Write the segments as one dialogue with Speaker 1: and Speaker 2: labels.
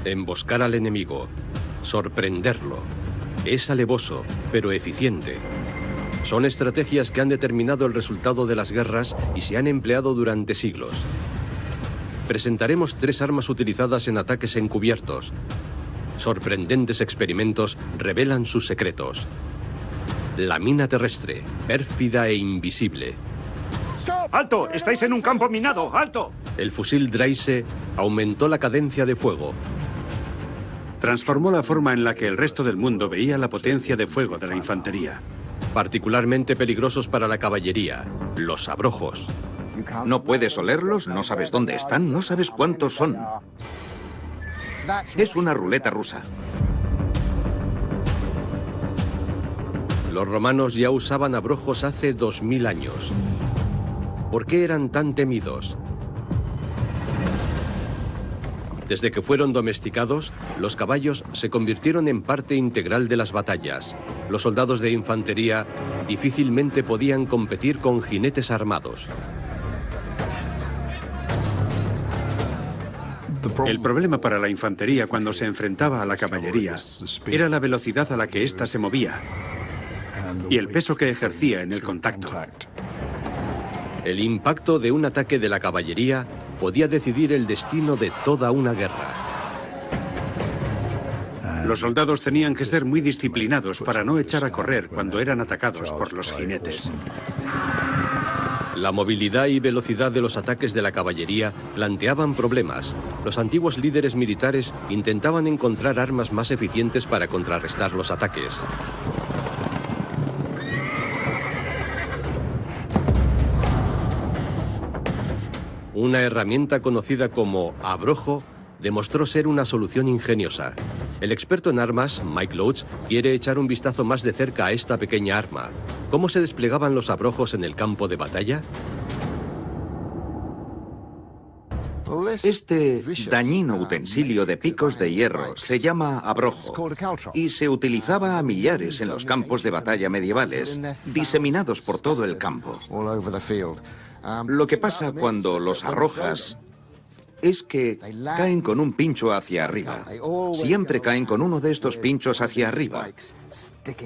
Speaker 1: Emboscar al enemigo, sorprenderlo. Es alevoso, pero eficiente. Son estrategias que han determinado el resultado de las guerras y se han empleado durante siglos. Presentaremos 3 armas utilizadas en ataques encubiertos. Sorprendentes experimentos revelan sus secretos. La mina terrestre, pérfida e invisible.
Speaker 2: ¡Alto! ¡Estáis en un campo minado! ¡Alto!
Speaker 1: El fusil Dreise aumentó la cadencia de fuego.
Speaker 2: Transformó la forma en la que el resto del mundo veía la potencia de fuego de la infantería.
Speaker 1: Particularmente peligrosos para la caballería, los abrojos.
Speaker 3: No puedes olerlos, no sabes dónde están, no sabes cuántos son. Es una ruleta rusa.
Speaker 1: Los romanos ya usaban abrojos hace 2000 años. ¿Por qué eran tan temidos? Desde que fueron domesticados, los caballos se convirtieron en parte integral de las batallas. Los soldados de infantería difícilmente podían competir con jinetes armados.
Speaker 2: El problema para la infantería cuando se enfrentaba a la caballería era la velocidad a la que ésta se movía y el peso que ejercía en el contacto.
Speaker 1: El impacto de un ataque de la caballería podía decidir el destino de toda una guerra.
Speaker 2: Los soldados tenían que ser muy disciplinados para no echar a correr cuando eran atacados por los jinetes.
Speaker 1: La movilidad y velocidad de los ataques de la caballería planteaban problemas. Los antiguos líderes militares intentaban encontrar armas más eficientes para contrarrestar los ataques. Una herramienta conocida como abrojo demostró ser una solución ingeniosa. El experto en armas, Mike Loach, quiere echar un vistazo más de cerca a esta pequeña arma. ¿Cómo se desplegaban los abrojos en el campo de batalla?
Speaker 3: Este dañino utensilio de picos de hierro se llama abrojo y se utilizaba a millares en los campos de batalla medievales, diseminados por todo el campo. Lo que pasa cuando los arrojas es que caen con un pincho hacia arriba. Siempre caen con uno de estos pinchos hacia arriba.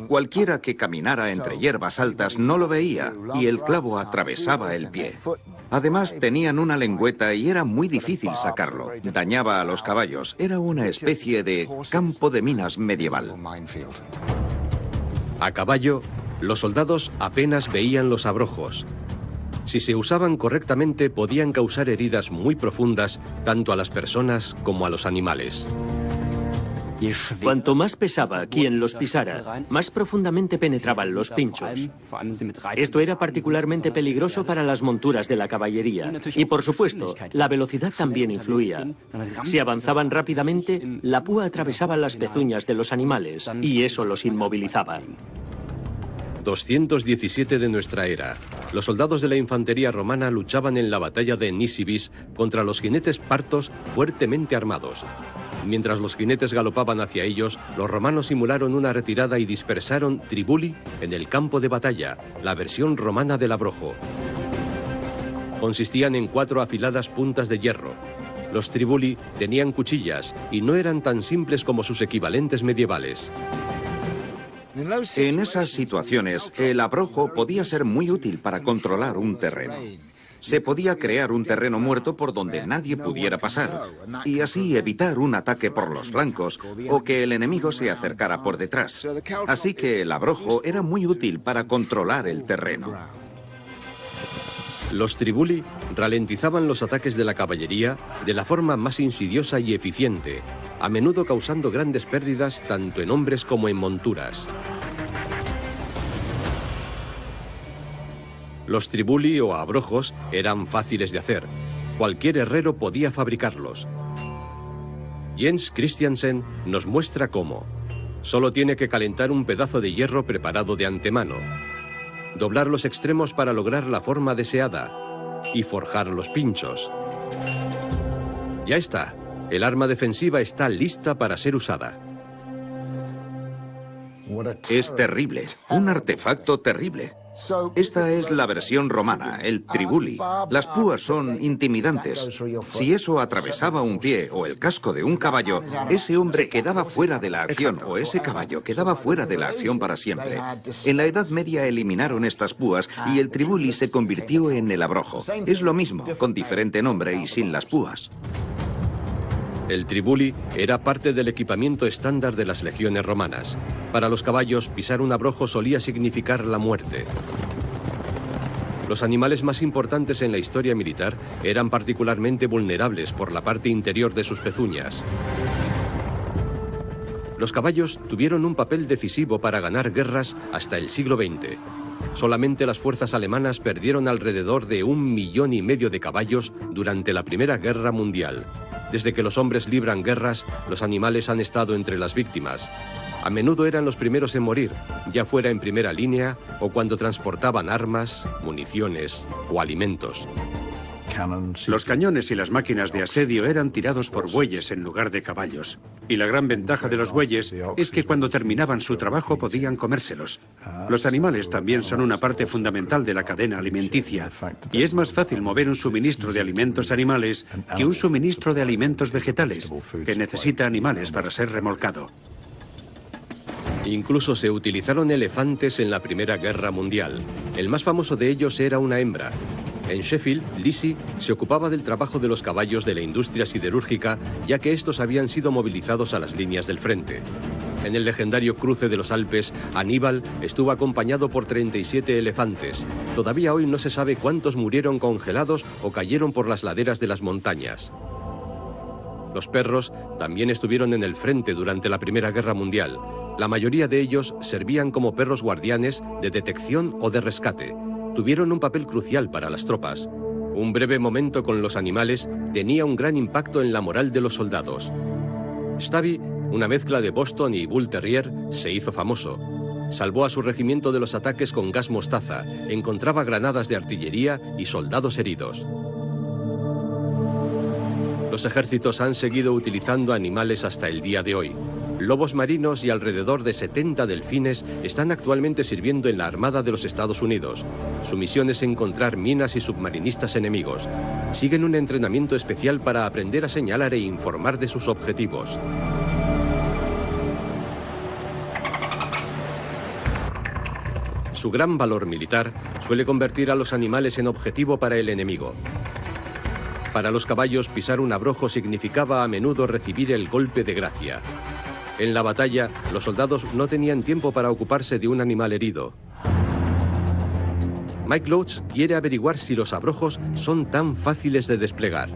Speaker 3: Cualquiera que caminara entre hierbas altas no lo veía y el clavo atravesaba el pie. Además, tenían una lengüeta y era muy difícil sacarlo. Dañaba a los caballos. Era una especie de campo de minas medieval.
Speaker 1: A caballo, los soldados apenas veían los abrojos. Si se usaban correctamente, podían causar heridas muy profundas tanto a las personas como a los animales.
Speaker 4: Cuanto más pesaba quien los pisara, más profundamente penetraban los pinchos. Esto era particularmente peligroso para las monturas de la caballería. Y por supuesto, la velocidad también influía. Si avanzaban rápidamente, la púa atravesaba las pezuñas de los animales y eso los inmovilizaba.
Speaker 1: 217 de nuestra era. Los soldados de la infantería romana luchaban en la batalla de Nisibis contra los jinetes partos fuertemente armados. Mientras los jinetes galopaban hacia ellos, los romanos simularon una retirada y dispersaron tribuli en el campo de batalla, la versión romana del abrojo. Consistían en 4 afiladas puntas de hierro. Los tribuli tenían cuchillas y no eran tan simples como sus equivalentes medievales.
Speaker 3: En esas situaciones, el abrojo podía ser muy útil para controlar un terreno. Se podía crear un terreno muerto por donde nadie pudiera pasar, y así evitar un ataque por los flancos o que el enemigo se acercara por detrás. Así que el abrojo era muy útil para controlar el terreno.
Speaker 1: Los tribuli ralentizaban los ataques de la caballería de la forma más insidiosa y eficiente, a menudo causando grandes pérdidas tanto en hombres como en monturas. Los tribuli o abrojos eran fáciles de hacer. Cualquier herrero podía fabricarlos. Jens Christiansen nos muestra cómo. Solo tiene que calentar un pedazo de hierro preparado de antemano, doblar los extremos para lograr la forma deseada y forjar los pinchos. Ya está. El arma defensiva está lista para ser usada.
Speaker 3: Es terrible, un artefacto terrible. Esta es la versión romana, el tribuli. Las púas son intimidantes. Si eso atravesaba un pie o el casco de un caballo, ese hombre quedaba fuera de la acción o ese caballo quedaba fuera de la acción para siempre. En la Edad Media eliminaron estas púas y el tribuli se convirtió en el abrojo. Es lo mismo, con diferente nombre y sin las púas.
Speaker 1: El tribuli era parte del equipamiento estándar de las legiones romanas. Para los caballos, pisar un abrojo solía significar la muerte. Los animales más importantes en la historia militar eran particularmente vulnerables por la parte interior de sus pezuñas. Los caballos tuvieron un papel decisivo para ganar guerras hasta el siglo XX. Solamente las fuerzas alemanas perdieron alrededor de 1,5 millones de caballos durante la Primera Guerra Mundial. Desde que los hombres libran guerras, los animales han estado entre las víctimas. A menudo eran los primeros en morir, ya fuera en primera línea o cuando transportaban armas, municiones o alimentos.
Speaker 2: Los cañones y las máquinas de asedio eran tirados por bueyes en lugar de caballos. Y la gran ventaja de los bueyes es que cuando terminaban su trabajo podían comérselos. Los animales también son una parte fundamental de la cadena alimenticia. Y es más fácil mover un suministro de alimentos animales que un suministro de alimentos vegetales, que necesita animales para ser remolcado.
Speaker 1: Incluso se utilizaron elefantes en la Primera Guerra Mundial. El más famoso de ellos era una hembra. En Sheffield, Lizzie se ocupaba del trabajo de los caballos de la industria siderúrgica, ya que estos habían sido movilizados a las líneas del frente. En el legendario cruce de los Alpes, Aníbal estuvo acompañado por 37 elefantes. Todavía hoy no se sabe cuántos murieron congelados o cayeron por las laderas de las montañas. Los perros también estuvieron en el frente durante la Primera Guerra Mundial. La mayoría de ellos servían como perros guardianes de detección o de rescate. Tuvieron un papel crucial para las tropas. Un breve momento con los animales tenía un gran impacto en la moral de los soldados. Stabby, una mezcla de Boston y Bull Terrier, se hizo famoso. Salvó a su regimiento de los ataques con gas mostaza, encontraba granadas de artillería y soldados heridos. Los ejércitos han seguido utilizando animales hasta el día de hoy. Lobos marinos y alrededor de 70 delfines están actualmente sirviendo en la Armada de los Estados Unidos. Su misión es encontrar minas y submarinistas enemigos. Siguen un entrenamiento especial para aprender a señalar e informar de sus objetivos. Su gran valor militar suele convertir a los animales en objetivo para el enemigo. Para los caballos, pisar un abrojo significaba a menudo recibir el golpe de gracia. En la batalla, los soldados no tenían tiempo para ocuparse de un animal herido. Mike Loach quiere averiguar si los abrojos son tan fáciles de desplegar.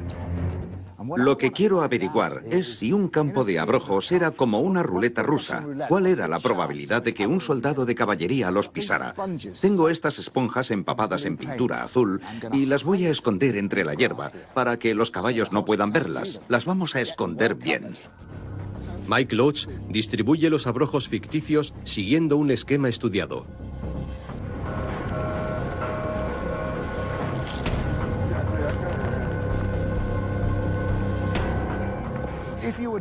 Speaker 3: Lo que quiero averiguar es si un campo de abrojos era como una ruleta rusa. ¿Cuál era la probabilidad de que un soldado de caballería los pisara? Tengo estas esponjas empapadas en pintura azul y las voy a esconder entre la hierba para que los caballos no puedan verlas. Las vamos a esconder bien.
Speaker 1: Mike Loach distribuye los abrojos ficticios siguiendo un esquema estudiado.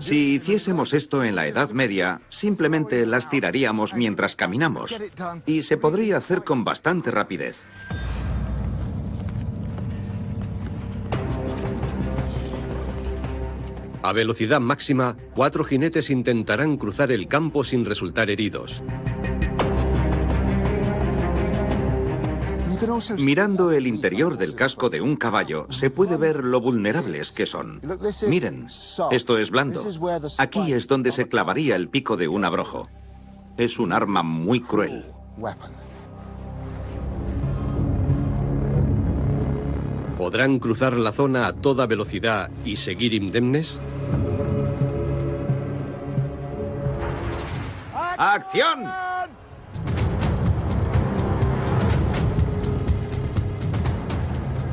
Speaker 3: Si hiciésemos esto en la Edad Media, simplemente las tiraríamos mientras caminamos, y se podría hacer con bastante rapidez.
Speaker 1: A velocidad máxima, 4 jinetes intentarán cruzar el campo sin resultar heridos.
Speaker 3: Mirando el interior del casco de un caballo, se puede ver lo vulnerables que son. Miren, esto es blando. Aquí es donde se clavaría el pico de un abrojo. Es un arma muy cruel.
Speaker 1: ¿Podrán cruzar la zona a toda velocidad y seguir indemnes?
Speaker 3: ¡Acción!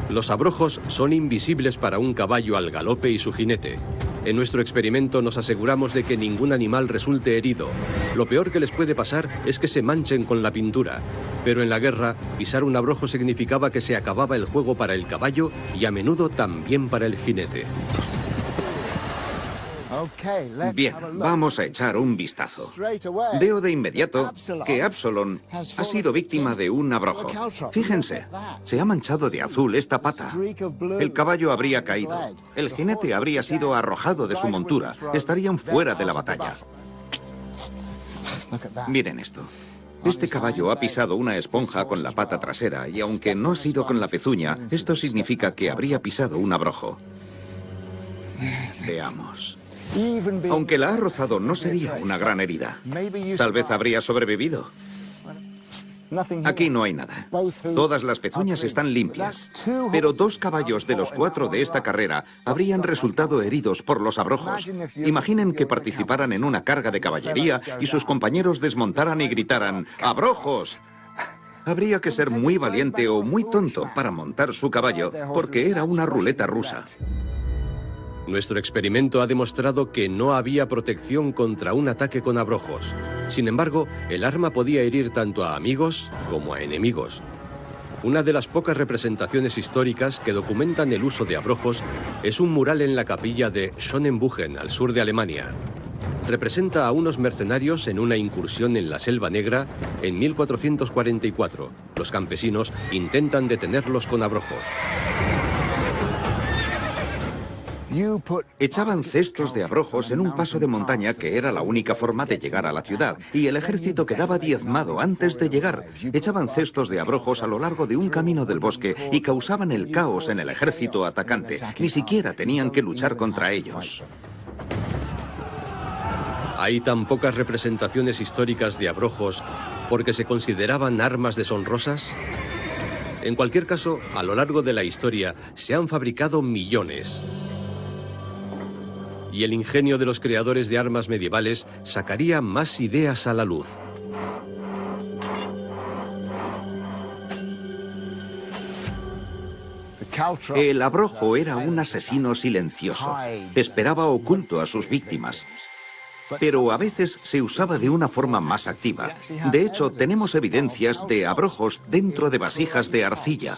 Speaker 1: Los abrojos son invisibles para un caballo al galope y su jinete. En nuestro experimento nos aseguramos de que ningún animal resulte herido. Lo peor que les puede pasar es que se manchen con la pintura. Pero en la guerra, pisar un abrojo significaba que se acababa el juego para el caballo y a menudo también para el jinete.
Speaker 3: Bien, vamos a echar un vistazo. Veo de inmediato que Absalón ha sido víctima de un abrojo. Fíjense, se ha manchado de azul esta pata. El caballo habría caído. El jinete habría sido arrojado de su montura. Estarían fuera de la batalla. Miren esto. Este caballo ha pisado una esponja con la pata trasera y aunque no ha sido con la pezuña, esto significa que habría pisado un abrojo. Veamos. Aunque la ha rozado, no sería una gran herida. Tal vez habría sobrevivido. Aquí no hay nada. Todas las pezuñas están limpias. Pero 2 caballos de los 4 de esta carrera habrían resultado heridos por los abrojos. Imaginen que participaran en una carga de caballería y sus compañeros desmontaran y gritaran ¡abrojos! Habría que ser muy valiente o muy tonto para montar su caballo, porque era una ruleta rusa.
Speaker 1: Nuestro experimento ha demostrado que no había protección contra un ataque con abrojos. Sin embargo, el arma podía herir tanto a amigos como a enemigos. Una de las pocas representaciones históricas que documentan el uso de abrojos es un mural en la capilla de Schönenbuchen, al sur de Alemania. Representa a unos mercenarios en una incursión en la Selva Negra en 1444. Los campesinos intentan detenerlos con abrojos.
Speaker 3: Echaban cestos de abrojos en un paso de montaña que era la única forma de llegar a la ciudad, y el ejército quedaba diezmado antes de llegar. Echaban cestos de abrojos a lo largo de un camino del bosque y causaban el caos en el ejército atacante. Ni siquiera tenían que luchar contra ellos.
Speaker 1: Hay tan pocas representaciones históricas de abrojos porque se consideraban armas deshonrosas. En cualquier caso, a lo largo de la historia se han fabricado millones. Y el ingenio de los creadores de armas medievales sacaría más ideas a la luz.
Speaker 3: El abrojo era un asesino silencioso. Esperaba oculto a sus víctimas. Pero a veces se usaba de una forma más activa. De hecho, tenemos evidencias de abrojos dentro de vasijas de arcilla.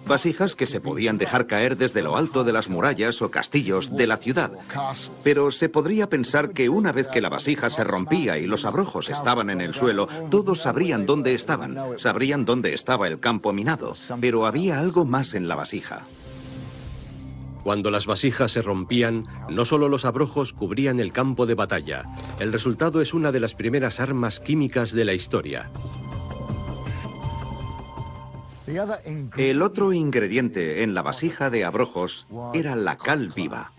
Speaker 3: Vasijas que se podían dejar caer desde lo alto de las murallas o castillos de la ciudad. Pero se podría pensar que una vez que la vasija se rompía y los abrojos estaban en el suelo, todos sabrían dónde estaban, sabrían dónde estaba el campo minado. Pero había algo más en la vasija.
Speaker 1: Cuando las vasijas se rompían, no solo los abrojos cubrían el campo de batalla. El resultado es una de las primeras armas químicas de la historia.
Speaker 3: El otro ingrediente en la vasija de abrojos era la cal viva.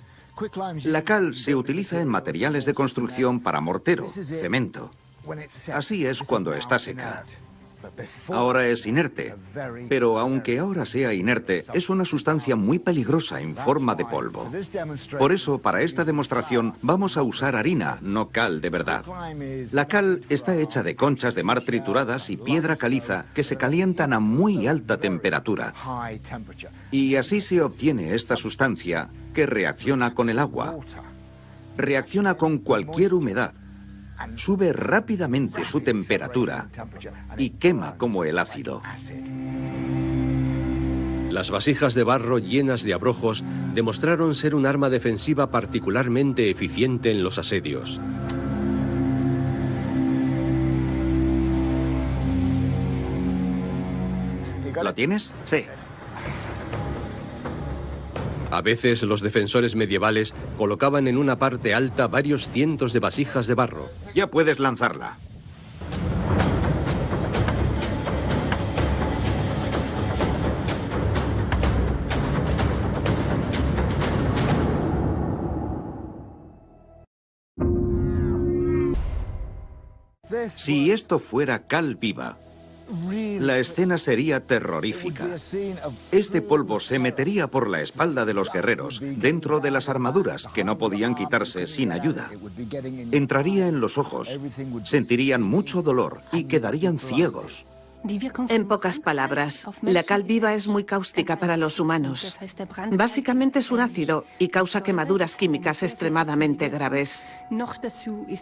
Speaker 3: La cal se utiliza en materiales de construcción para mortero, cemento. Así es cuando está seca. Ahora es inerte, pero aunque ahora sea inerte, es una sustancia muy peligrosa en forma de polvo. Por eso, para esta demostración, vamos a usar harina, no cal de verdad. La cal está hecha de conchas de mar trituradas y piedra caliza que se calientan a muy alta temperatura. Y así se obtiene esta sustancia que reacciona con el agua. Reacciona con cualquier humedad. Sube rápidamente su temperatura y quema como el ácido.
Speaker 1: Las vasijas de barro llenas de abrojos demostraron ser un arma defensiva particularmente eficiente en los asedios.
Speaker 3: ¿Lo tienes? Sí.
Speaker 1: A veces los defensores medievales colocaban en una parte alta varios cientos de vasijas de barro.
Speaker 3: Ya puedes lanzarla. Si esto fuera cal viva, la escena sería terrorífica. Este polvo se metería por la espalda de los guerreros, dentro de las armaduras, que no podían quitarse sin ayuda. Entraría en los ojos, sentirían mucho dolor y quedarían ciegos.
Speaker 5: En pocas palabras, la cal viva es muy cáustica para los humanos. Básicamente es un ácido y causa quemaduras químicas extremadamente graves.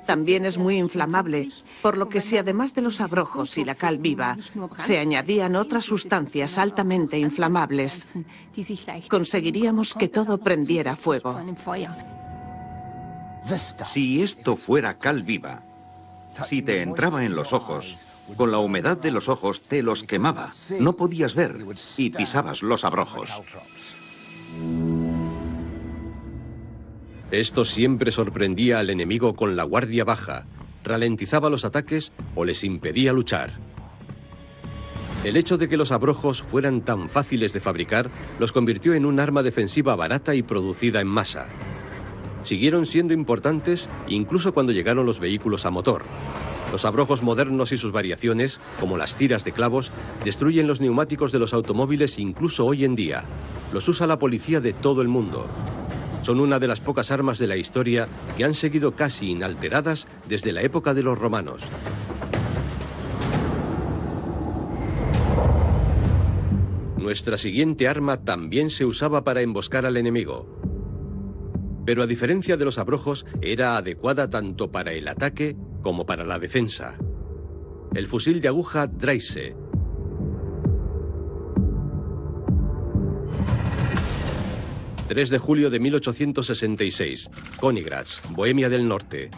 Speaker 5: También es muy inflamable, por lo que si además de los abrojos y la cal viva se añadían otras sustancias altamente inflamables, conseguiríamos que todo prendiera fuego.
Speaker 3: Si esto fuera cal viva, si te entraba en los ojos, con la humedad de los ojos te los quemaba. No podías ver y pisabas los abrojos.
Speaker 1: Esto siempre sorprendía al enemigo con la guardia baja, ralentizaba los ataques o les impedía luchar. El hecho de que los abrojos fueran tan fáciles de fabricar los convirtió en un arma defensiva barata y producida en masa. Siguieron siendo importantes incluso cuando llegaron los vehículos a motor. Los abrojos modernos y sus variaciones, como las tiras de clavos, destruyen los neumáticos de los automóviles incluso hoy en día. Los usa la policía de todo el mundo. Son una de las pocas armas de la historia que han seguido casi inalteradas desde la época de los romanos. Nuestra siguiente arma también se usaba para emboscar al enemigo. Pero a diferencia de los abrojos, era adecuada tanto para el ataque como para la defensa. El fusil de aguja Dreyse. ...3 de julio de 1866, Königgrätz, Bohemia del Norte.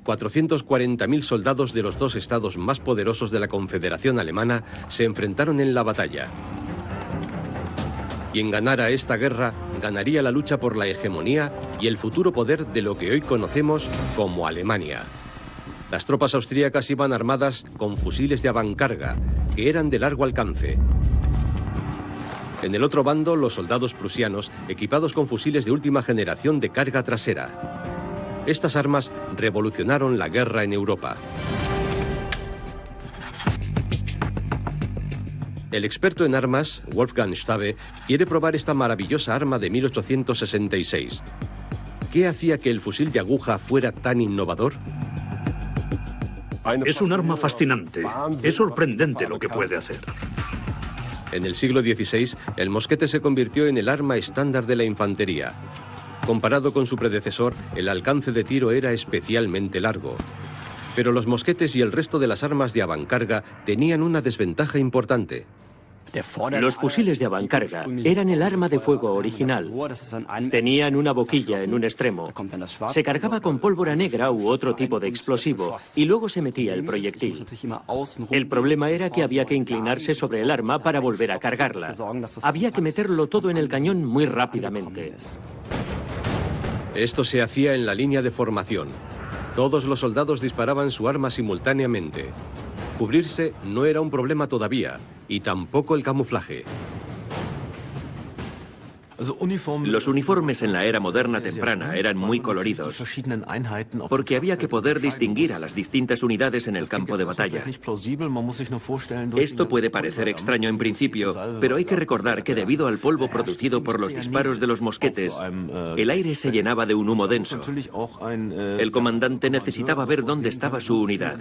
Speaker 1: 440.000 soldados de los dos estados más poderosos de la Confederación Alemana se enfrentaron en la batalla. Quien ganara esta guerra ganaría la lucha por la hegemonía y el futuro poder de lo que hoy conocemos como Alemania. Las tropas austríacas iban armadas con fusiles de avancarga, que eran de largo alcance. En el otro bando, los soldados prusianos, equipados con fusiles de última generación de carga trasera. Estas armas revolucionaron la guerra en Europa. El experto en armas, Wolfgang Stabe, quiere probar esta maravillosa arma de 1866. ¿Qué hacía que el fusil de aguja fuera tan innovador?
Speaker 6: Es un arma fascinante. Es sorprendente lo que puede hacer.
Speaker 1: En el siglo XVI, el mosquete se convirtió en el arma estándar de la infantería. Comparado con su predecesor, el alcance de tiro era especialmente largo. Pero los mosquetes y el resto de las armas de avancarga tenían una desventaja importante.
Speaker 4: Los fusiles de avancarga eran el arma de fuego original. Tenían una boquilla en un extremo. Se cargaba con pólvora negra u otro tipo de explosivo y luego se metía el proyectil. El problema era que había que inclinarse sobre el arma para volver a cargarla. Había que meterlo todo en el cañón muy rápidamente.
Speaker 1: Esto se hacía en la línea de formación. Todos los soldados disparaban su arma simultáneamente. Cubrirse no era un problema todavía, y tampoco el camuflaje.
Speaker 7: Los uniformes en la era moderna temprana eran muy coloridos, porque había que poder distinguir a las distintas unidades en el campo de batalla. Esto puede parecer extraño en principio, pero hay que recordar que debido al polvo producido por los disparos de los mosquetes, el aire se llenaba de un humo denso. El comandante necesitaba ver dónde estaba su unidad.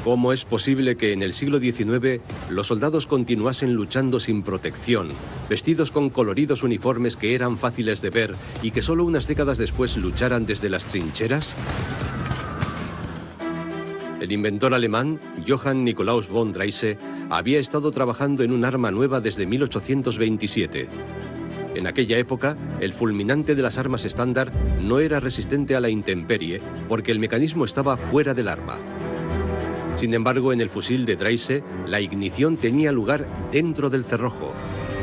Speaker 1: ¿Cómo es posible que en el siglo XIX los soldados continuasen luchando sin protección, vestidos con coloridos uniformes que eran fáciles de ver y que solo unas décadas después lucharan desde las trincheras? El inventor alemán, Johann Nikolaus von Dreyse, había estado trabajando en un arma nueva desde 1827. En aquella época, el fulminante de las armas estándar no era resistente a la intemperie porque el mecanismo estaba fuera del arma. Sin embargo, en el fusil de Dreyse, la ignición tenía lugar dentro del cerrojo.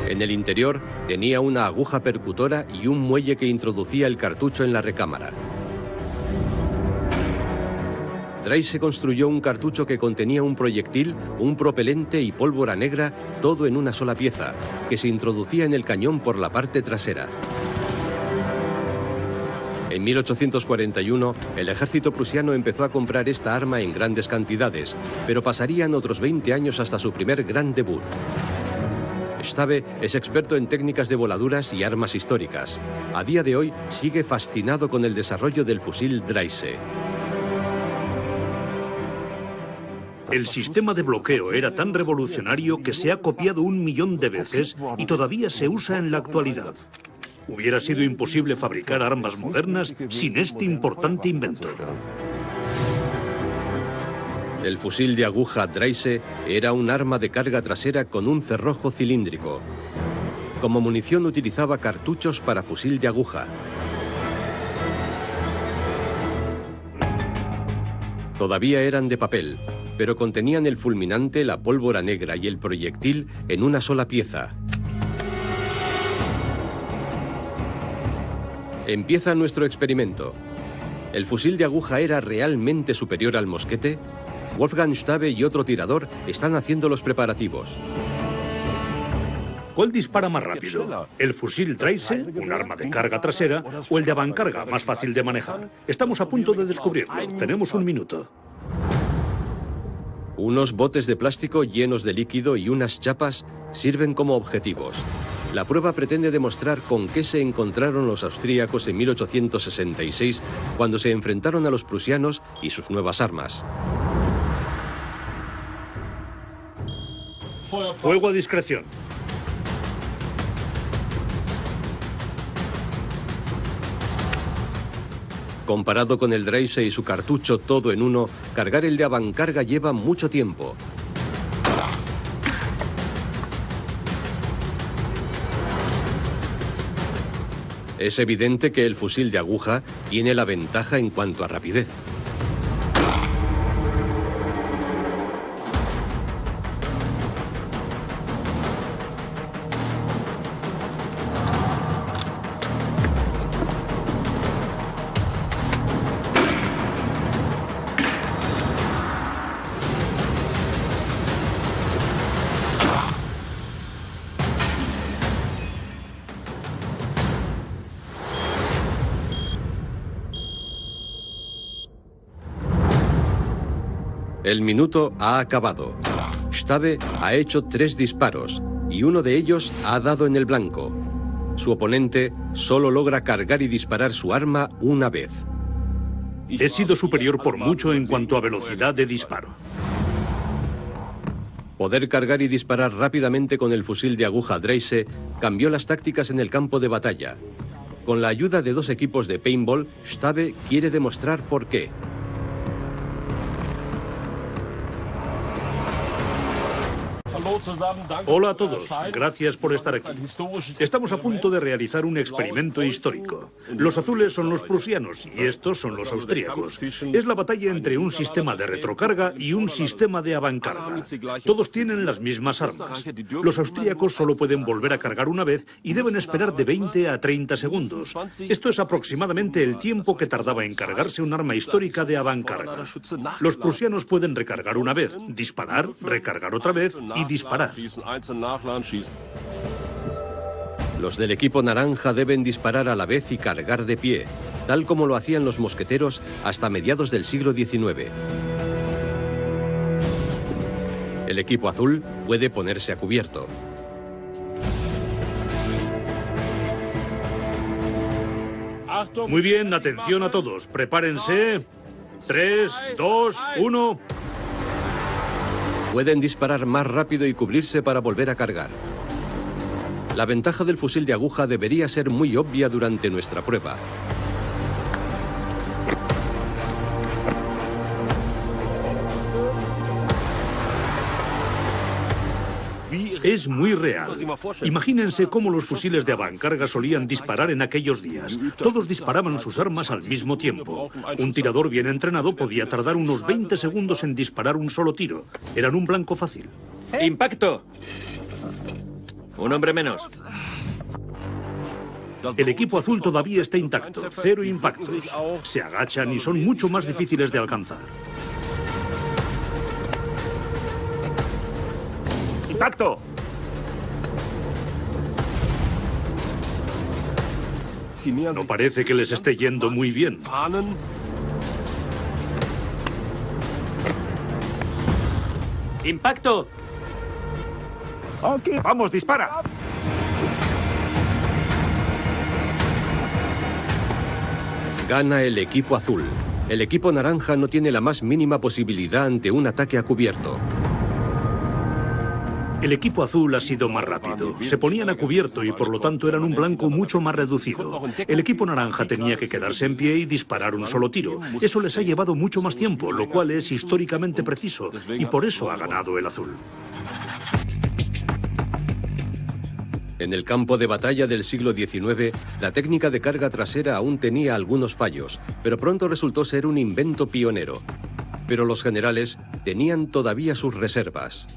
Speaker 1: En el interior tenía una aguja percutora y un muelle que introducía el cartucho en la recámara. Dreyse construyó un cartucho que contenía un proyectil, un propelente y pólvora negra, todo en una sola pieza, que se introducía en el cañón por la parte trasera. En 1841, el ejército prusiano empezó a comprar esta arma en grandes cantidades, pero pasarían otros 20 años hasta su primer gran debut. Stabe es experto en técnicas de voladuras y armas históricas. A día de hoy sigue fascinado con el desarrollo del fusil Dreyse.
Speaker 6: El sistema de bloqueo era tan revolucionario que se ha copiado 1 millón de veces y todavía se usa en la actualidad. Hubiera sido imposible fabricar armas modernas sin este importante invento.
Speaker 1: El fusil de aguja Dreyse era un arma de carga trasera con un cerrojo cilíndrico. Como munición utilizaba cartuchos para fusil de aguja. Todavía eran de papel, pero contenían el fulminante, la pólvora negra y el proyectil en una sola pieza. Empieza nuestro experimento. ¿El fusil de aguja era realmente superior al mosquete? Wolfgang Stabe y otro tirador están haciendo los preparativos.
Speaker 6: ¿Cuál dispara más rápido? ¿El fusil Dreise, un arma de carga trasera, o el de avancarga, más fácil de manejar? Estamos a punto de descubrirlo. Tenemos un minuto.
Speaker 1: Unos botes de plástico llenos de líquido y unas chapas sirven como objetivos. La prueba pretende demostrar con qué se encontraron los austríacos en 1866, cuando se enfrentaron a los prusianos y sus nuevas armas.
Speaker 6: Fuego a discreción.
Speaker 1: Comparado con el Dreise y su cartucho todo en uno, cargar el de avancarga lleva mucho tiempo. Es evidente que el fusil de aguja tiene la ventaja en cuanto a rapidez. El minuto ha acabado. Stabe ha hecho 3 disparos y uno de ellos ha dado en el blanco. Su oponente solo logra cargar y disparar su arma una vez.
Speaker 6: He sido superior por mucho en cuanto a velocidad de disparo.
Speaker 1: Poder cargar y disparar rápidamente con el fusil de aguja Dreise cambió las tácticas en el campo de batalla. Con la ayuda de 2 equipos de paintball, Stabe quiere demostrar por qué.
Speaker 6: Hola a todos, gracias por estar aquí. Estamos a punto de realizar un experimento histórico. Los azules son los prusianos y estos son los austríacos. Es la batalla entre un sistema de retrocarga y un sistema de avancarga. Todos tienen las mismas armas. Los austríacos solo pueden volver a cargar una vez y deben esperar de 20 a 30 segundos. Esto es aproximadamente el tiempo que tardaba en cargarse un arma histórica de avancarga. Los prusianos pueden recargar una vez, disparar, recargar otra vez y disparar.
Speaker 1: Los del equipo naranja deben disparar a la vez y cargar de pie, tal como lo hacían los mosqueteros hasta mediados del siglo XIX. El equipo azul puede ponerse a cubierto.
Speaker 6: Muy bien, atención a todos. Prepárense. 3, 2, 1...
Speaker 1: Pueden disparar más rápido y cubrirse para volver a cargar. La ventaja del fusil de aguja debería ser muy obvia durante nuestra prueba.
Speaker 6: Es muy real. Imagínense cómo los fusiles de avancarga solían disparar en aquellos días. Todos disparaban sus armas al mismo tiempo. Un tirador bien entrenado podía tardar unos 20 segundos en disparar un solo tiro. Eran un blanco fácil.
Speaker 7: ¡Impacto! Un hombre menos.
Speaker 6: El equipo azul todavía está intacto. 0 impactos. Se agachan y son mucho más difíciles de alcanzar.
Speaker 8: ¡Impacto!
Speaker 6: No parece que les esté yendo muy bien.
Speaker 4: ¡Impacto!
Speaker 8: ¡Vamos, dispara!
Speaker 1: Gana el equipo azul. El equipo naranja no tiene la más mínima posibilidad ante un ataque a cubierto.
Speaker 6: El equipo azul ha sido más rápido. Se ponían a cubierto y por lo tanto eran un blanco mucho más reducido. El equipo naranja tenía que quedarse en pie y disparar un solo tiro. Eso les ha llevado mucho más tiempo, lo cual es históricamente preciso, y por eso ha ganado el azul.
Speaker 1: En el campo de batalla del siglo XIX, la técnica de carga trasera aún tenía algunos fallos, pero pronto resultó ser un invento pionero. Pero los generales tenían todavía sus reservas.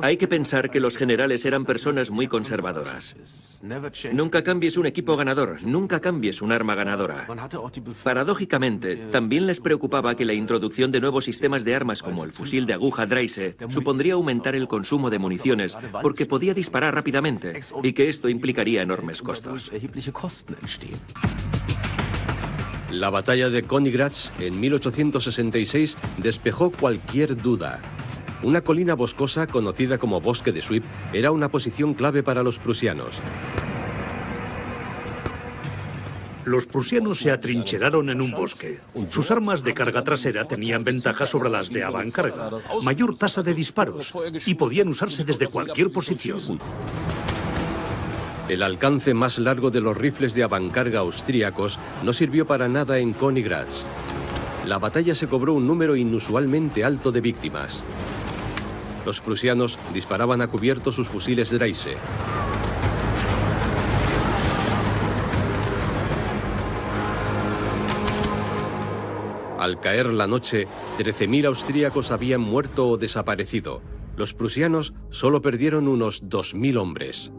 Speaker 7: Hay que pensar que los generales eran personas muy conservadoras. Nunca cambies un equipo ganador, nunca cambies un arma ganadora. Paradójicamente, también les preocupaba que la introducción de nuevos sistemas de armas como el fusil de aguja Dreyse supondría aumentar el consumo de municiones porque podía disparar rápidamente y que esto implicaría enormes costos.
Speaker 1: La batalla de Königgrätz en 1866 despejó cualquier duda. Una colina boscosa, conocida como Bosque de Suipp, era una posición clave para los prusianos.
Speaker 6: Los prusianos se atrincheraron en un bosque. Sus armas de carga trasera tenían ventaja sobre las de avancarga, mayor tasa de disparos, y podían usarse desde cualquier posición.
Speaker 1: El alcance más largo de los rifles de avancarga austríacos no sirvió para nada en Königgrätz. La batalla se cobró un número inusualmente alto de víctimas. Los prusianos disparaban a cubierto sus fusiles Dreyse. Al caer la noche, 13.000 austríacos habían muerto o desaparecido. Los prusianos solo perdieron unos 2.000 hombres.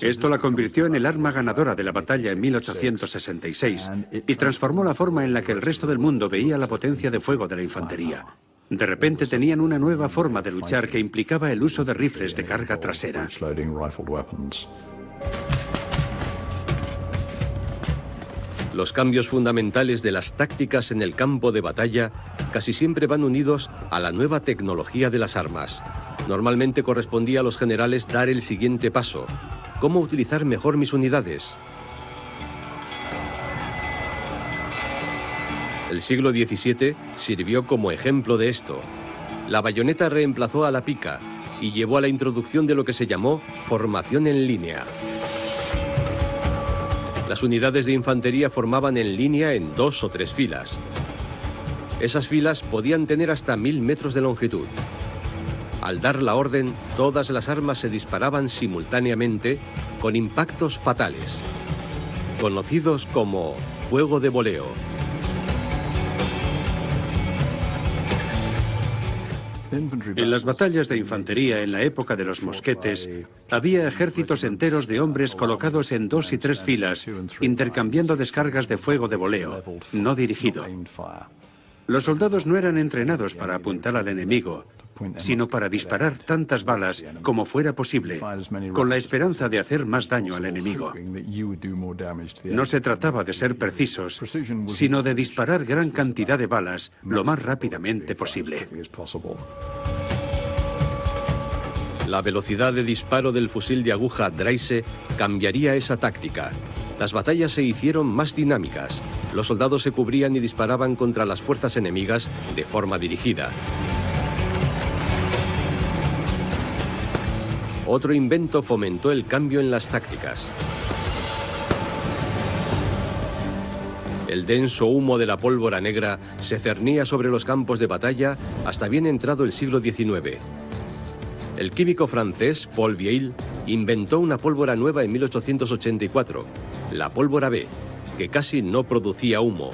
Speaker 2: Esto la convirtió en el arma ganadora de la batalla en 1866 y transformó la forma en la que el resto del mundo veía la potencia de fuego de la infantería. De repente tenían una nueva forma de luchar que implicaba el uso de rifles de carga trasera.
Speaker 1: Los cambios fundamentales de las tácticas en el campo de batalla casi siempre van unidos a la nueva tecnología de las armas. Normalmente correspondía a los generales dar el siguiente paso: ¿cómo utilizar mejor mis unidades? El siglo XVII sirvió como ejemplo de esto. La bayoneta reemplazó a la pica y llevó a la introducción de lo que se llamó formación en línea. Las unidades de infantería formaban en línea en 2 o 3 filas. Esas filas podían tener hasta 1000 metros de longitud. Al dar la orden, todas las armas se disparaban simultáneamente con impactos fatales, conocidos como fuego de voleo.
Speaker 2: En las batallas de infantería en la época de los mosquetes, había ejércitos enteros de hombres colocados en 2 y 3 filas, intercambiando descargas de fuego de voleo, no dirigido. Los soldados no eran entrenados para apuntar al enemigo, sino para disparar tantas balas como fuera posible, con la esperanza de hacer más daño al enemigo. No se trataba de ser precisos, sino de disparar gran cantidad de balas lo más rápidamente posible.
Speaker 1: La velocidad de disparo del fusil de aguja Dreyse cambiaría esa táctica. Las batallas se hicieron más dinámicas. Los soldados se cubrían y disparaban contra las fuerzas enemigas de forma dirigida. Otro invento fomentó el cambio en las tácticas. El denso humo de la pólvora negra se cernía sobre los campos de batalla hasta bien entrado el siglo XIX. El químico francés Paul Vieille inventó una pólvora nueva en 1884, la pólvora B, que casi no producía humo.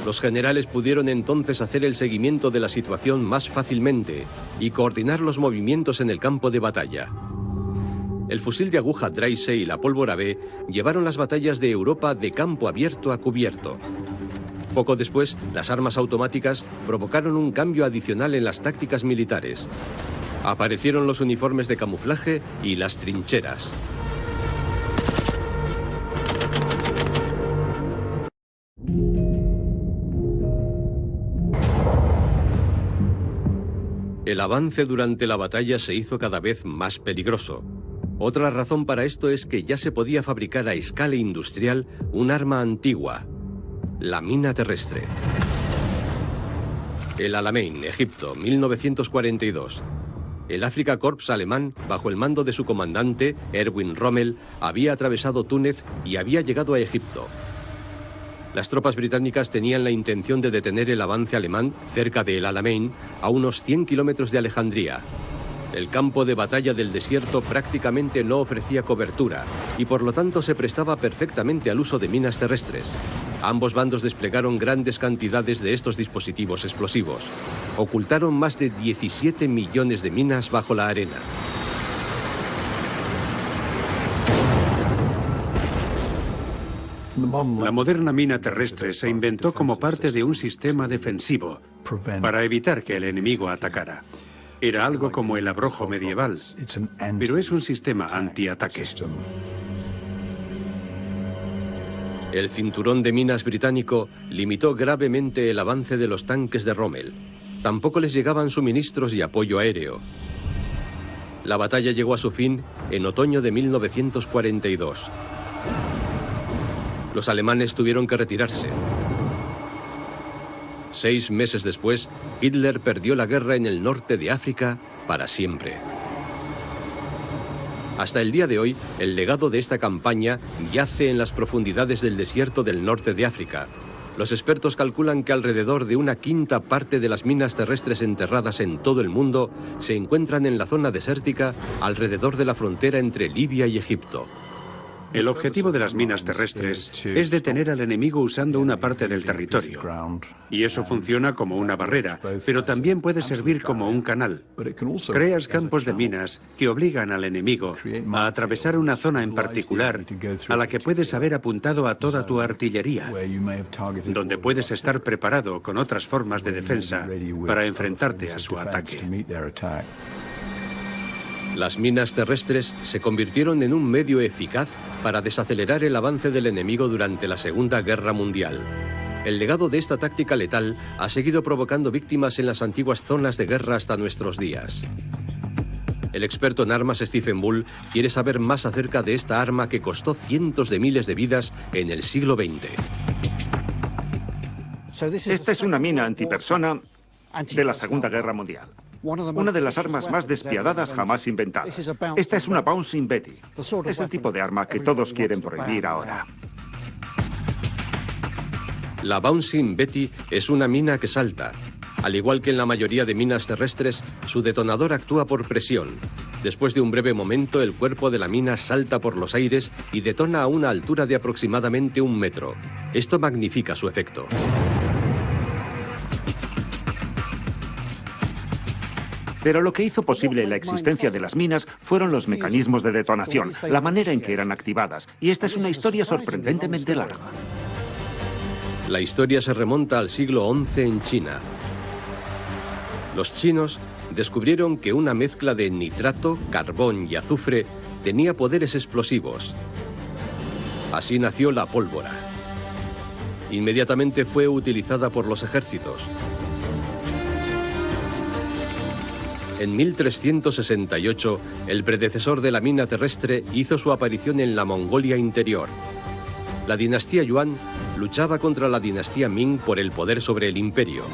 Speaker 1: Los generales pudieron entonces hacer el seguimiento de la situación más fácilmente y coordinar los movimientos en el campo de batalla. El fusil de aguja Dreyse y la pólvora B llevaron las batallas de Europa de campo abierto a cubierto. Poco después, las armas automáticas provocaron un cambio adicional en las tácticas militares. Aparecieron los uniformes de camuflaje y las trincheras. El avance durante la batalla se hizo cada vez más peligroso. Otra razón para esto es que ya se podía fabricar a escala industrial un arma antigua, la mina terrestre. El Alamein, Egipto, 1942. El Afrika Korps alemán, bajo el mando de su comandante, Erwin Rommel, había atravesado Túnez y había llegado a Egipto. Las tropas británicas tenían la intención de detener el avance alemán cerca de El Alamein, a unos 100 kilómetros de Alejandría. El campo de batalla del desierto prácticamente no ofrecía cobertura y por lo tanto se prestaba perfectamente al uso de minas terrestres. Ambos bandos desplegaron grandes cantidades de estos dispositivos explosivos. Ocultaron más de 17 millones de minas bajo la arena.
Speaker 2: La moderna mina terrestre se inventó como parte de un sistema defensivo para evitar que el enemigo atacara. Era algo como el abrojo medieval, pero es un sistema antiataque.
Speaker 1: El cinturón de minas británico limitó gravemente el avance de los tanques de Rommel. Tampoco les llegaban suministros y apoyo aéreo. La batalla llegó a su fin en otoño de 1942. Los alemanes tuvieron que retirarse. 6 meses después, Hitler perdió la guerra en el norte de África para siempre. Hasta el día de hoy, el legado de esta campaña yace en las profundidades del desierto del norte de África. Los expertos calculan que alrededor de 1/5 parte de las minas terrestres enterradas en todo el mundo se encuentran en la zona desértica alrededor de la frontera entre Libia y Egipto.
Speaker 2: El objetivo de las minas terrestres es detener al enemigo usando una parte del territorio. Y eso funciona como una barrera, pero también puede servir como un canal. Creas campos de minas que obligan al enemigo a atravesar una zona en particular a la que puedes haber apuntado a toda tu artillería, donde puedes estar preparado con otras formas de defensa para enfrentarte a su ataque.
Speaker 1: Las minas terrestres se convirtieron en un medio eficaz para desacelerar el avance del enemigo durante la Segunda Guerra Mundial. El legado de esta táctica letal ha seguido provocando víctimas en las antiguas zonas de guerra hasta nuestros días. El experto en armas Stephen Bull quiere saber más acerca de esta arma que costó cientos de miles de vidas en el siglo XX.
Speaker 8: Esta es una mina antipersona de la Segunda Guerra Mundial. Una de las armas más despiadadas jamás inventadas. Esta es una Bouncing Betty. Es el tipo de arma que todos quieren prohibir ahora.
Speaker 1: La Bouncing Betty es una mina que salta. Al igual que en la mayoría de minas terrestres, su detonador actúa por presión. Después de un breve momento, el cuerpo de la mina salta por los aires y detona a una altura de aproximadamente 1 metro. Esto magnifica su efecto.
Speaker 8: Pero lo que hizo posible la existencia de las minas fueron los mecanismos de detonación, la manera en que eran activadas. Y esta es una historia sorprendentemente larga.
Speaker 1: La historia se remonta al siglo XI en China. Los chinos descubrieron que una mezcla de nitrato, carbón y azufre tenía poderes explosivos. Así nació la pólvora. Inmediatamente fue utilizada por los ejércitos. En 1368, el predecesor de la mina terrestre hizo su aparición en la Mongolia interior. La dinastía Yuan luchaba contra la dinastía Ming por el poder sobre el imperio.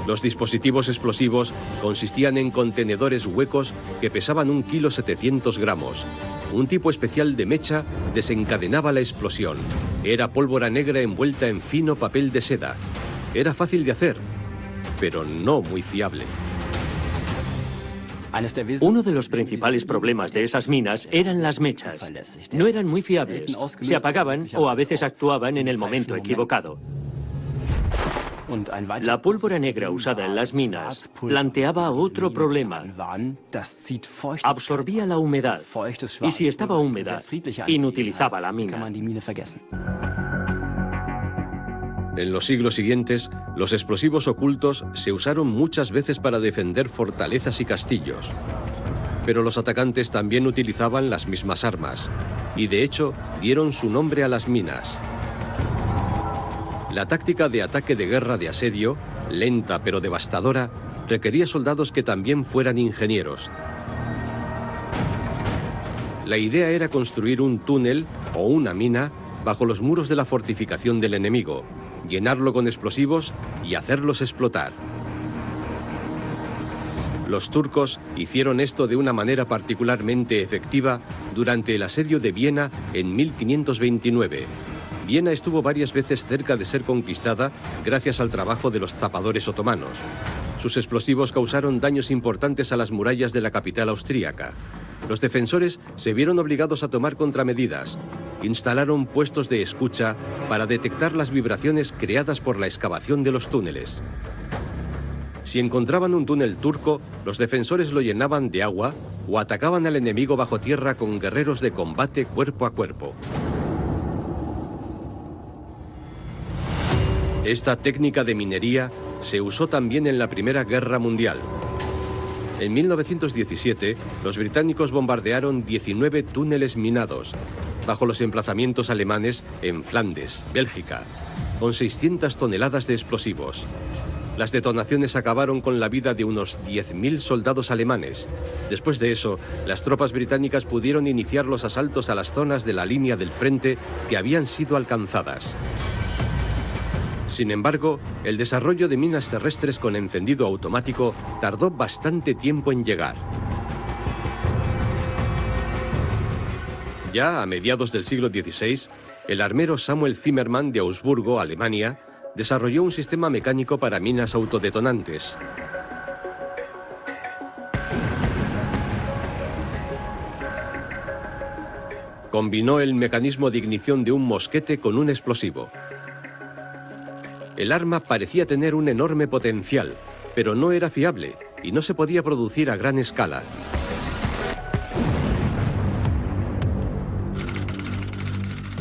Speaker 1: Los dispositivos explosivos consistían en contenedores huecos que pesaban 1,7 kg. Un tipo especial de mecha desencadenaba la explosión. Era pólvora negra envuelta en fino papel de seda. Era fácil de hacer, pero no muy fiable.
Speaker 4: Uno de los principales problemas de esas minas eran las mechas. No eran muy fiables. Se apagaban o a veces actuaban en el momento equivocado. La pólvora negra usada en las minas planteaba otro problema. Absorbía la humedad y si estaba húmeda, inutilizaba la mina.
Speaker 1: En los siglos siguientes, los explosivos ocultos se usaron muchas veces para defender fortalezas y castillos. Pero los atacantes también utilizaban las mismas armas, y de hecho dieron su nombre a las minas. La táctica de ataque de guerra de asedio, lenta pero devastadora, requería soldados que también fueran ingenieros. La idea era construir un túnel o una mina bajo los muros de la fortificación del enemigo, llenarlo con explosivos y hacerlos explotar. Los turcos hicieron esto de una manera particularmente efectiva durante el asedio de Viena en 1529. Viena estuvo varias veces cerca de ser conquistada gracias al trabajo de los zapadores otomanos. Sus explosivos causaron daños importantes a las murallas de la capital austríaca. Los defensores se vieron obligados a tomar contramedidas. Instalaron puestos de escucha para detectar las vibraciones creadas por la excavación de los túneles. Si encontraban un túnel turco, los defensores lo llenaban de agua o atacaban al enemigo bajo tierra con guerreros de combate cuerpo a cuerpo. Esta técnica de minería se usó también en la Primera Guerra Mundial. En 1917, los británicos bombardearon 19 túneles minados, bajo los emplazamientos alemanes en Flandes, Bélgica, con 600 toneladas de explosivos. Las detonaciones acabaron con la vida de unos 10.000 soldados alemanes. Después de eso, las tropas británicas pudieron iniciar los asaltos a las zonas de la línea del frente que habían sido alcanzadas. Sin embargo, el desarrollo de minas terrestres con encendido automático tardó bastante tiempo en llegar. Ya a mediados del siglo XVI, el armero Samuel Zimmermann de Augsburgo, Alemania, desarrolló un sistema mecánico para minas autodetonantes. Combinó el mecanismo de ignición de un mosquete con un explosivo. El arma parecía tener un enorme potencial, pero no era fiable y no se podía producir a gran escala.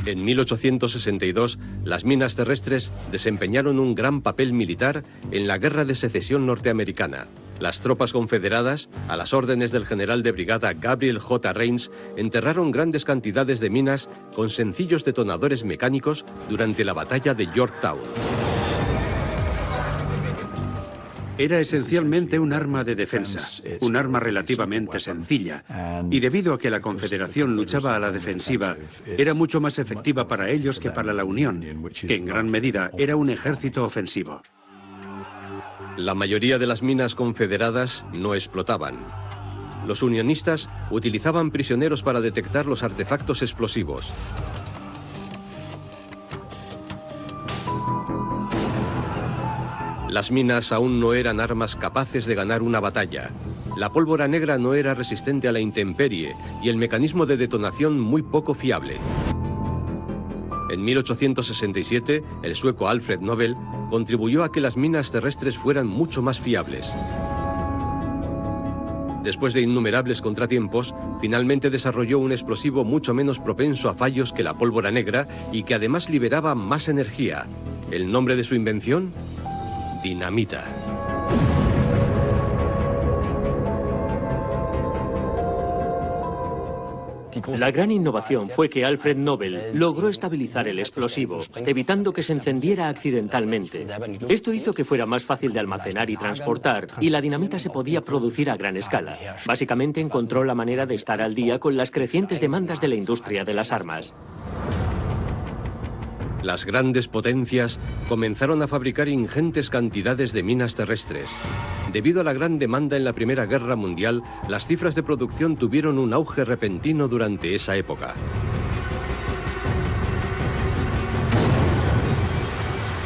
Speaker 1: En 1862, las minas terrestres desempeñaron un gran papel militar en la Guerra de Secesión norteamericana. Las tropas confederadas, a las órdenes del general de brigada Gabriel J. Rains, enterraron grandes cantidades de minas con sencillos detonadores mecánicos durante la batalla de Yorktown.
Speaker 2: Era esencialmente un arma de defensa, un arma relativamente sencilla, y debido a que la Confederación luchaba a la defensiva, era mucho más efectiva para ellos que para la Unión, que en gran medida era un ejército ofensivo.
Speaker 1: La mayoría de las minas confederadas no explotaban. Los unionistas utilizaban prisioneros para detectar los artefactos explosivos. Las minas aún no eran armas capaces de ganar una batalla. La pólvora negra no era resistente a la intemperie y el mecanismo de detonación muy poco fiable. En 1867, el sueco Alfred Nobel contribuyó a que las minas terrestres fueran mucho más fiables. Después de innumerables contratiempos, finalmente desarrolló un explosivo mucho menos propenso a fallos que la pólvora negra y que además liberaba más energía. ¿El nombre de su invención? Dinamita.
Speaker 4: La gran innovación fue que Alfred Nobel logró estabilizar el explosivo, evitando que se encendiera accidentalmente. Esto hizo que fuera más fácil de almacenar y transportar, y la dinamita se podía producir a gran escala. Básicamente encontró la manera de estar al día con las crecientes demandas de la industria de las armas.
Speaker 1: Las grandes potencias comenzaron a fabricar ingentes cantidades de minas terrestres. Debido a la gran demanda en la Primera Guerra Mundial, las cifras de producción tuvieron un auge repentino durante esa época.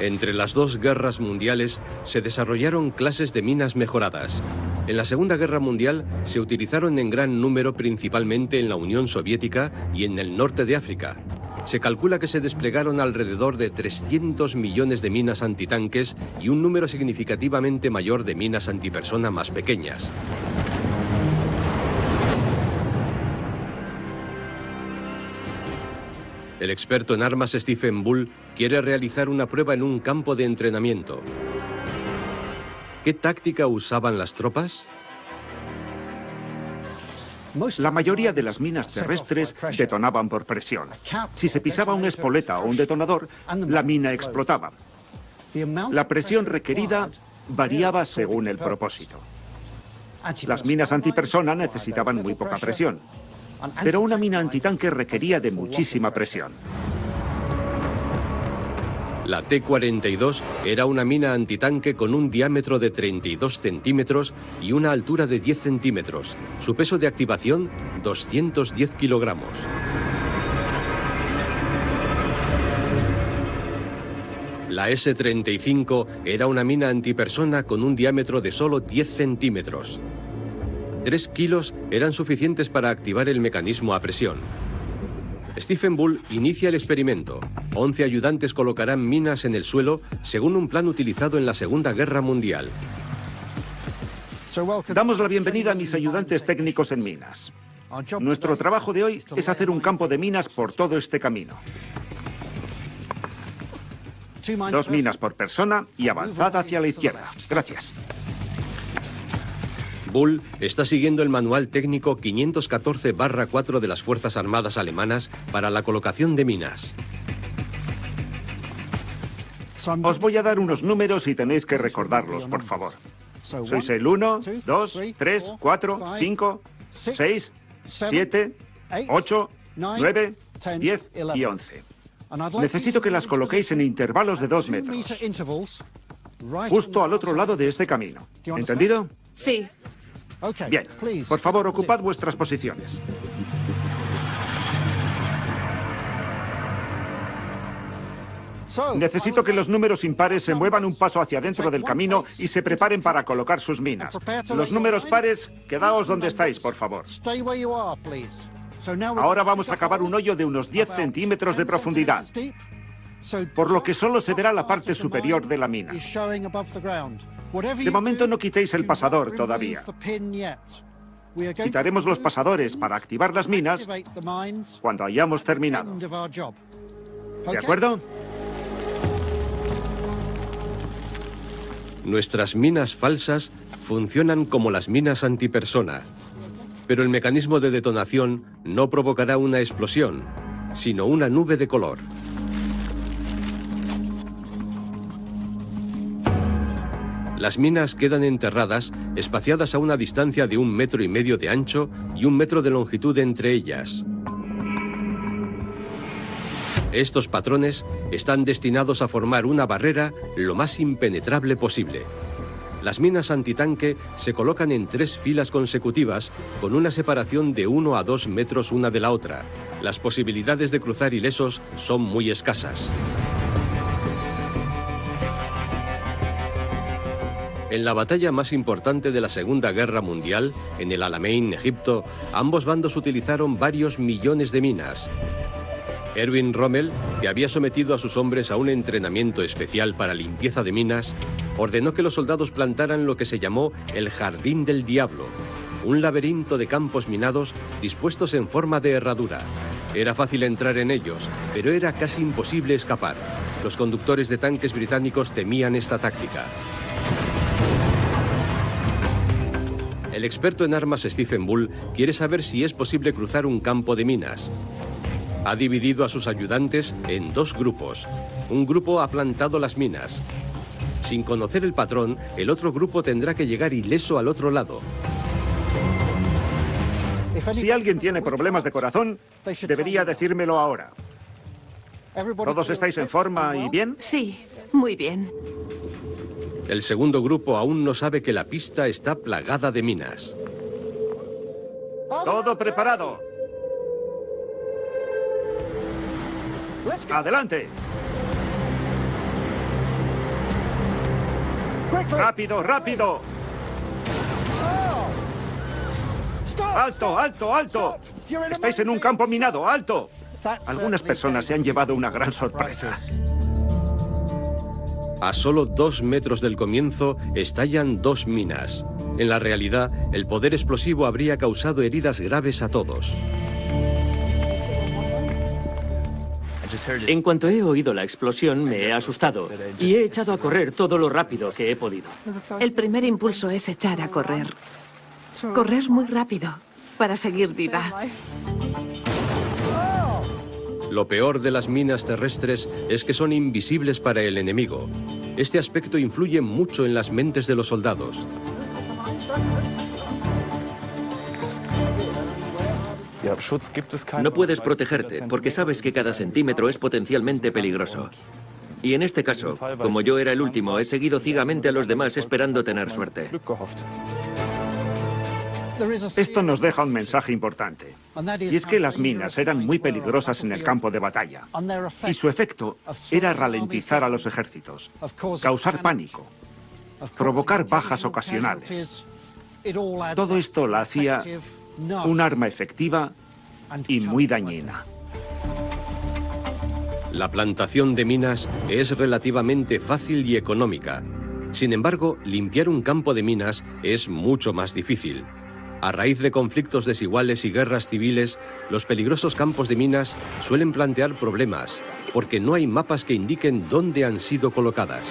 Speaker 1: Entre las dos guerras mundiales se desarrollaron clases de minas mejoradas. En la Segunda Guerra Mundial se utilizaron en gran número principalmente en la Unión Soviética y en el norte de África. Se calcula que se desplegaron alrededor de 300 millones de minas antitanques y un número significativamente mayor de minas antipersona más pequeñas. El experto en armas Stephen Bull quiere realizar una prueba en un campo de entrenamiento. ¿Qué táctica usaban las tropas?
Speaker 8: La mayoría de las minas terrestres detonaban por presión. Si se pisaba una espoleta o un detonador, la mina explotaba. La presión requerida variaba según el propósito. Las minas antipersona necesitaban muy poca presión, pero una mina antitanque requería de muchísima presión.
Speaker 1: La T-42 era una mina antitanque con un diámetro de 32 centímetros y una altura de 10 centímetros. Su peso de activación, 210 kilogramos. La S-35 era una mina antipersona con un diámetro de solo 10 centímetros. 3 kilos eran suficientes para activar el mecanismo a presión. Stephen Bull inicia el experimento. 11 ayudantes colocarán minas en el suelo según un plan utilizado en la Segunda Guerra Mundial.
Speaker 8: Damos la bienvenida a mis ayudantes técnicos en minas. Nuestro trabajo de hoy es hacer un campo de minas por todo este camino. 2 minas por persona y avanzada hacia la izquierda. Gracias.
Speaker 1: Bull está siguiendo el manual técnico 514/4 de las Fuerzas Armadas alemanas para la colocación de minas.
Speaker 8: Os voy a dar unos números y tenéis que recordarlos, por favor. Sois el 1, 2, 3, 4, 5, 6, 7, 8, 9, 10 y 11. Necesito que las coloquéis en intervalos de 2 metros. Justo al otro lado de este camino. ¿Entendido?
Speaker 5: Sí.
Speaker 8: Bien. Por favor, ocupad vuestras posiciones. Necesito que los números impares se muevan un paso hacia dentro del camino y se preparen para colocar sus minas. Los números pares, quedaos donde estáis, por favor. Ahora vamos a cavar un hoyo de unos 10 centímetros de profundidad, por lo que solo se verá la parte superior de la mina. De momento no quitéis el pasador todavía. Quitaremos los pasadores para activar las minas cuando hayamos terminado. ¿De acuerdo?
Speaker 1: Nuestras minas falsas funcionan como las minas antipersona, pero el mecanismo de detonación no provocará una explosión, sino una nube de color. Las minas quedan enterradas, espaciadas a una distancia de 1,5 metros de ancho y 1 metro de longitud entre ellas. Estos patrones están destinados a formar una barrera lo más impenetrable posible. Las minas antitanque se colocan en 3 filas consecutivas con una separación de 1 a 2 metros una de la otra. Las posibilidades de cruzar ilesos son muy escasas. En la batalla más importante de la Segunda Guerra Mundial, en el Alamein, Egipto, ambos bandos utilizaron varios millones de minas. Erwin Rommel, que había sometido a sus hombres a un entrenamiento especial para limpieza de minas, ordenó que los soldados plantaran lo que se llamó el Jardín del Diablo, un laberinto de campos minados dispuestos en forma de herradura. Era fácil entrar en ellos, pero era casi imposible escapar. Los conductores de tanques británicos temían esta táctica. El experto en armas Stephen Bull quiere saber si es posible cruzar un campo de minas. Ha dividido a sus ayudantes en 2 grupos. Un grupo ha plantado las minas. Sin conocer el patrón, el otro grupo tendrá que llegar ileso al otro lado.
Speaker 8: Si alguien tiene problemas de corazón, debería decírmelo ahora. ¿Todos estáis en forma y bien?
Speaker 5: Sí, muy bien.
Speaker 1: El segundo grupo aún no sabe que la pista está plagada de minas.
Speaker 8: ¡Todo preparado! ¡Adelante! ¡Rápido, rápido! ¡Alto, alto, alto! ¡Estáis en un campo minado! ¡Alto! Algunas personas se han llevado una gran sorpresa.
Speaker 1: A solo 2 metros del comienzo estallan 2 minas. En la realidad, el poder explosivo habría causado heridas graves a todos.
Speaker 4: En cuanto he oído la explosión, me he asustado y he echado a correr todo lo rápido que he podido.
Speaker 5: El primer impulso es echar a correr. Correr muy rápido para seguir viva.
Speaker 1: Lo peor de las minas terrestres es que son invisibles para el enemigo. Este aspecto influye mucho en las mentes de los soldados.
Speaker 7: No puedes protegerte porque sabes que cada centímetro es potencialmente peligroso. Y en este caso, como yo era el último, he seguido ciegamente a los demás esperando tener suerte.
Speaker 8: Esto nos deja un mensaje importante, y es que las minas eran muy peligrosas en el campo de batalla, y su efecto era ralentizar a los ejércitos, causar pánico, provocar bajas ocasionales. Todo esto la hacía un arma efectiva y muy dañina.
Speaker 1: La plantación de minas es relativamente fácil y económica. Sin embargo, limpiar un campo de minas es mucho más difícil. A raíz de conflictos desiguales y guerras civiles, los peligrosos campos de minas suelen plantear problemas, porque no hay mapas que indiquen dónde han sido colocadas.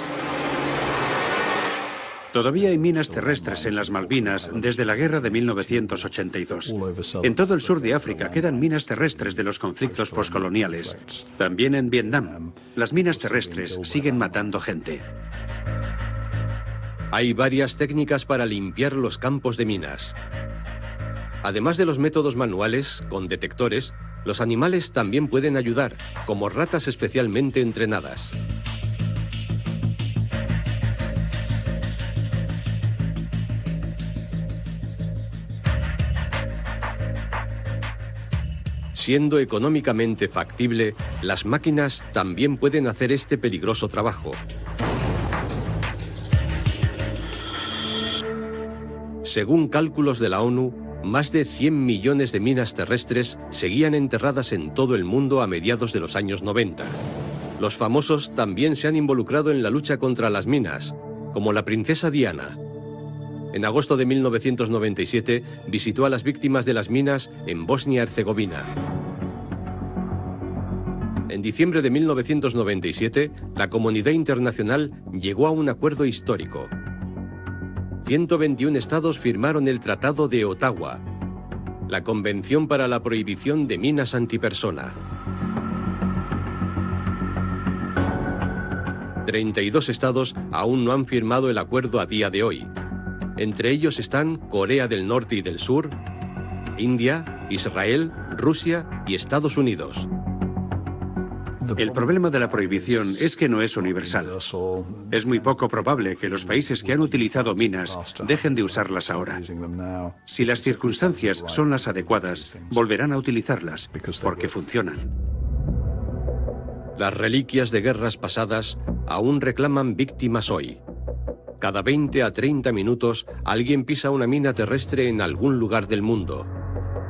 Speaker 2: Todavía hay minas terrestres en las Malvinas desde la guerra de 1982. En todo el sur de África quedan minas terrestres de los conflictos poscoloniales. También en Vietnam, las minas terrestres siguen matando gente.
Speaker 1: Hay varias técnicas para limpiar los campos de minas. Además de los métodos manuales, con detectores, los animales también pueden ayudar, como ratas especialmente entrenadas. Siendo económicamente factible, las máquinas también pueden hacer este peligroso trabajo. Según cálculos de la ONU, más de 100 millones de minas terrestres seguían enterradas en todo el mundo a mediados de los años 90. Los famosos también se han involucrado en la lucha contra las minas, como la princesa Diana. En agosto de 1997 visitó a las víctimas de las minas en Bosnia-Herzegovina. En diciembre de 1997, la comunidad internacional llegó a un acuerdo histórico. 121 estados firmaron el Tratado de Ottawa, la Convención para la Prohibición de Minas Antipersona. 32 estados aún no han firmado el acuerdo a día de hoy. Entre ellos están Corea del Norte y del Sur, India, Israel, Rusia y Estados Unidos.
Speaker 2: El problema de la prohibición es que no es universal. Es muy poco probable que los países que han utilizado minas dejen de usarlas ahora. Si las circunstancias son las adecuadas, volverán a utilizarlas, porque funcionan.
Speaker 1: Las reliquias de guerras pasadas aún reclaman víctimas hoy. Cada 20 a 30 minutos, alguien pisa una mina terrestre en algún lugar del mundo.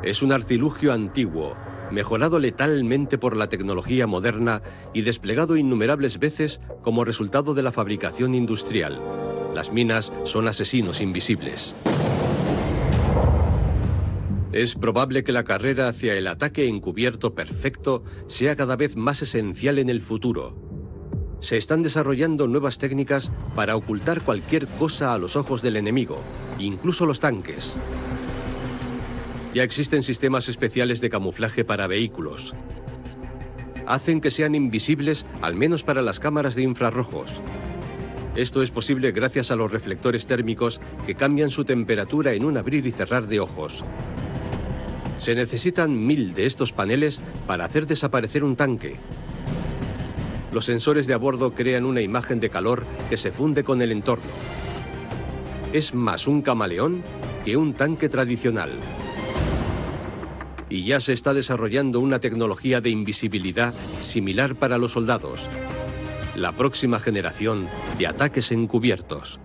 Speaker 1: Es un artilugio antiguo, mejorado letalmente por la tecnología moderna y desplegado innumerables veces como resultado de la fabricación industrial. Las minas son asesinos invisibles. Es probable que la carrera hacia el ataque encubierto perfecto sea cada vez más esencial en el futuro. Se están desarrollando nuevas técnicas para ocultar cualquier cosa a los ojos del enemigo, incluso los tanques. Ya existen sistemas especiales de camuflaje para vehículos. Hacen que sean invisibles, al menos para las cámaras de infrarrojos. Esto es posible gracias a los reflectores térmicos que cambian su temperatura en un abrir y cerrar de ojos. Se necesitan 1000 de estos paneles para hacer desaparecer un tanque. Los sensores de a bordo crean una imagen de calor que se funde con el entorno. Es más un camaleón que un tanque tradicional. Y ya se está desarrollando una tecnología de invisibilidad similar para los soldados. La próxima generación de ataques encubiertos.